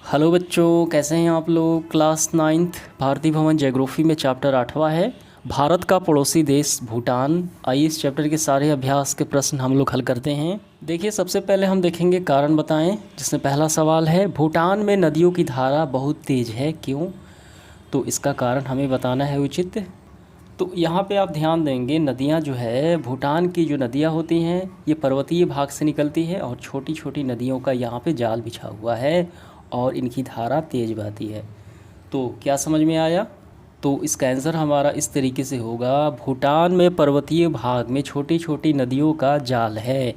Hello बच्चों, कैसे हैं आप लोग। क्लास नाइन्थ भारतीय भवन ज्योग्राफी में चैप्टर 8वां है भारत का पड़ोसी देश भूटान। आइए इस चैप्टर के सारे अभ्यास के प्रश्न हम लोग हल करते हैं। देखिए, सबसे पहले हम देखेंगे कारण बताएं, जिसमें पहला सवाल है भूटान में नदियों की धारा बहुत तेज़ है, क्यों। तो इसका कारण हमें बताना है उचित। तो यहाँ पे आप ध्यान देंगे, नदियाँ जो है भूटान की जो नदियाँ होती हैं ये पर्वतीय भाग से निकलती है और छोटी छोटी नदियों का यहाँ पे जाल बिछा हुआ है और इनकी धारा तेज़ बहती है। तो क्या समझ में आया। तो इसका आंसर हमारा इस तरीके से होगा, भूटान में पर्वतीय भाग में छोटी छोटी नदियों का जाल है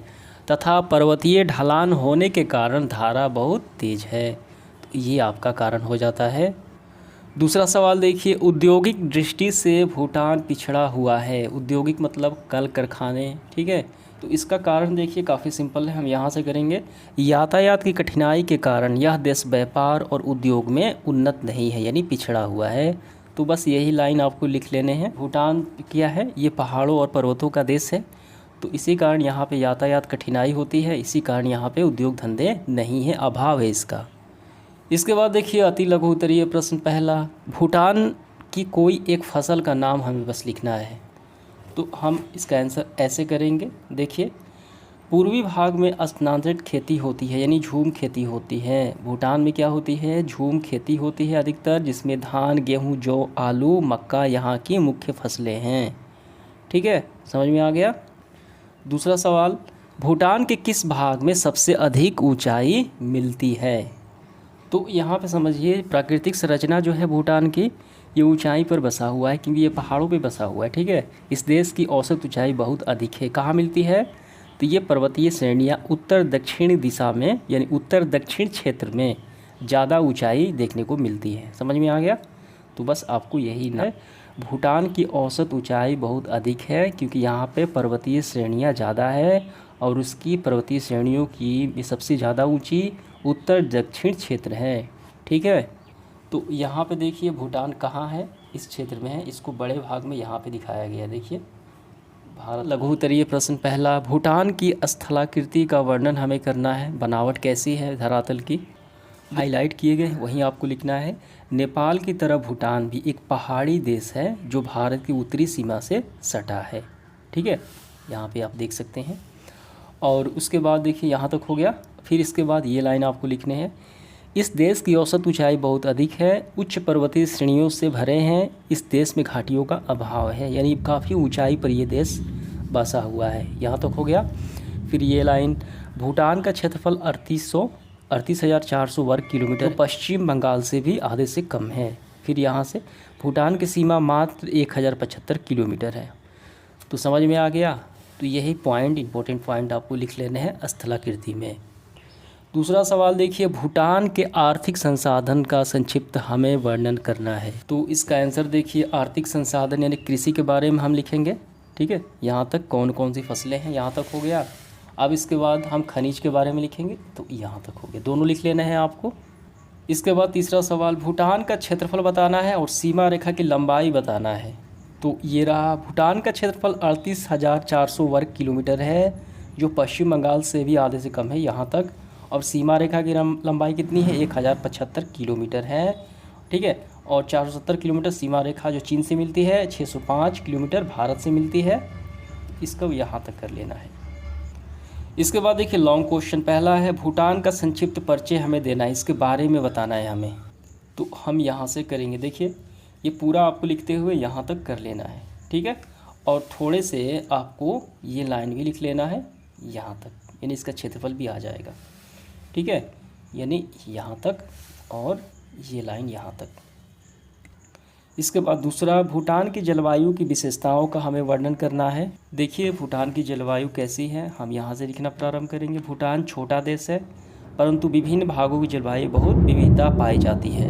तथा पर्वतीय ढलान होने के कारण धारा बहुत तेज़ है। तो ये आपका कारण हो जाता है। दूसरा सवाल देखिए, औद्योगिक दृष्टि से भूटान पिछड़ा हुआ है। औद्योगिक मतलब कल कारखाने, ठीक है। तो इसका कारण देखिए काफ़ी सिंपल है, हम यहाँ से करेंगे। यातायात की कठिनाई के कारण यह देश व्यापार और उद्योग में उन्नत नहीं है, यानी पिछड़ा हुआ है। तो बस यही लाइन आपको लिख लेने हैं। भूटान क्या है, ये पहाड़ों और पर्वतों का देश है, तो इसी कारण यहाँ पे यातायात कठिनाई होती है, इसी कारण यहाँ पे उद्योग धंधे नहीं है, अभाव है इसका। इसके बाद देखिए अति लघु उत्तरीय प्रश्न पहला, भूटान की कोई एक फसल का नाम हमें बस लिखना है। तो हम इसका आंसर ऐसे करेंगे। देखिए, पूर्वी भाग में स्थानांतरित खेती होती है, यानी झूम खेती होती है। भूटान में क्या होती है, झूम खेती होती है अधिकतर, जिसमें धान, गेहूं, जौ, आलू, मक्का यहाँ की मुख्य फसलें हैं। ठीक है, समझ में आ गया। दूसरा सवाल, भूटान के किस भाग में सबसे अधिक ऊंचाई मिलती है। तो यहाँ पे समझिए, प्राकृतिक संरचना जो है भूटान की, ये ऊंचाई पर बसा हुआ है, क्योंकि ये पहाड़ों पे बसा हुआ है। ठीक है, इस देश की औसत ऊंचाई बहुत अधिक है। कहाँ मिलती है, तो ये पर्वतीय श्रेणियाँ उत्तर दक्षिण दिशा में, यानी उत्तर दक्षिण क्षेत्र में ज़्यादा ऊंचाई देखने को मिलती है। समझ में आ गया। तो बस आपको यही ना, भूटान की औसत ऊंचाई बहुत अधिक है क्योंकि यहाँ पे पर्वतीय श्रेणियाँ ज़्यादा है और उसकी पर्वतीय श्रेणियों की सबसे ज़्यादा ऊंची उत्तर दक्षिण क्षेत्र है। ठीक है, तो यहाँ पे देखिए भूटान कहाँ है, इस क्षेत्र में है। इसको बड़े भाग में यहाँ पे दिखाया गया है। देखिए, भारत लघु उत्तरीय प्रश्न पहला, भूटान की स्थलाकृति का वर्णन हमें करना है। बनावट कैसी है धरातल की, हाईलाइट किए गए, वहीं आपको लिखना है। नेपाल की तरह भूटान भी एक पहाड़ी देश है जो भारत की उत्तरी सीमा से सटा है। ठीक है, यहाँ पे आप देख सकते हैं। और उसके बाद देखिए यहाँ तक हो गया। फिर इसके बाद ये लाइन आपको लिखने हैं, इस देश की औसत ऊंचाई बहुत अधिक है, उच्च पर्वतीय श्रेणियों से भरे हैं, इस देश में घाटियों का अभाव है, यानी काफ़ी ऊंचाई पर ये देश बसा हुआ है। यहाँ तक हो गया। फिर ये लाइन, भूटान का क्षेत्रफल 38,400 वर्ग किलोमीटर, पश्चिम बंगाल से भी आधे से कम है। फिर यहाँ से भूटान की सीमा मात्र 1075 किलोमीटर है। तो समझ में आ गया। तो यही पॉइंट, इंपॉर्टेंट पॉइंट आपको लिख लेने हैं स्थलाकृति में। दूसरा सवाल देखिए, भूटान के आर्थिक संसाधन का संक्षिप्त हमें वर्णन करना है। तो इसका आंसर देखिए, आर्थिक संसाधन यानी कृषि के बारे में हम लिखेंगे। ठीक है, यहाँ तक कौन कौन सी फसलें हैं, यहाँ तक हो गया। अब इसके बाद हम खनिज के बारे में लिखेंगे, तो यहाँ तक हो गया। दोनों लिख लेना है आपको। इसके बाद तीसरा सवाल, भूटान का क्षेत्रफल बताना है और सीमा रेखा की लंबाई बताना है। तो ये रहा, भूटान का क्षेत्रफल 38,400 वर्ग किलोमीटर है, जो पश्चिम बंगाल से भी आधे से कम है यहाँ तक। और सीमा रेखा की लंबाई कितनी है, 1075 किलोमीटर है। ठीक है, और 470 किलोमीटर सीमा रेखा जो चीन से मिलती है, 605 किलोमीटर भारत से मिलती है। इसको यहाँ तक कर लेना है। इसके बाद देखिए लॉन्ग क्वेश्चन पहला है, भूटान का संक्षिप्त परिचय हमें देना है, इसके बारे में बताना है हमें। तो हम यहाँ से करेंगे। देखिए, ये पूरा आपको लिखते हुए यहाँ तक कर लेना है। ठीक है, और थोड़े से आपको ये लाइन भी लिख लेना है यहाँ तक, यानी इसका क्षेत्रफल भी आ जाएगा। ठीक है, यानी यहाँ तक और ये लाइन यहाँ तक। इसके बाद दूसरा, भूटान की जलवायु की विशेषताओं का हमें वर्णन करना है। देखिए, भूटान की जलवायु कैसी है, हम यहाँ से लिखना प्रारंभ करेंगे। भूटान छोटा देश है, परंतु विभिन्न भागों की जलवायु बहुत विविधता पाई जाती है,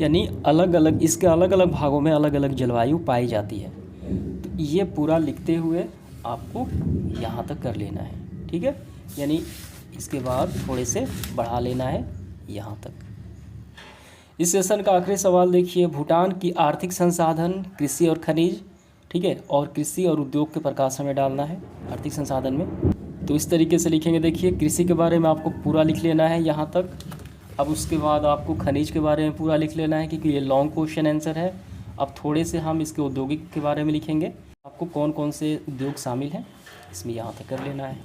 यानी अलग अलग, इसके अलग अलग भागों में अलग अलग जलवायु पाई जाती है। तो ये पूरा लिखते हुए आपको यहाँ तक कर लेना है। ठीक है, यानी इसके बाद थोड़े से बढ़ा लेना है यहाँ तक। इस सेशन का आखिरी सवाल देखिए, भूटान की आर्थिक संसाधन, कृषि और खनिज। ठीक है, और कृषि और उद्योग के प्रकाश हमें डालना है आर्थिक संसाधन में। तो इस तरीके से लिखेंगे। देखिए, कृषि के बारे में आपको पूरा लिख लेना है यहाँ तक। अब उसके बाद आपको खनिज के बारे में पूरा लिख लेना है क्योंकि ये लॉन्ग क्वेश्चन आंसर है। अब थोड़े से हम इसके औद्योगिक के बारे में लिखेंगे, आपको कौन कौन से उद्योग शामिल हैं इसमें यहाँ तक कर लेना है।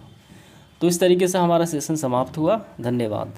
तो इस तरीके से हमारा सेशन समाप्त हुआ। धन्यवाद।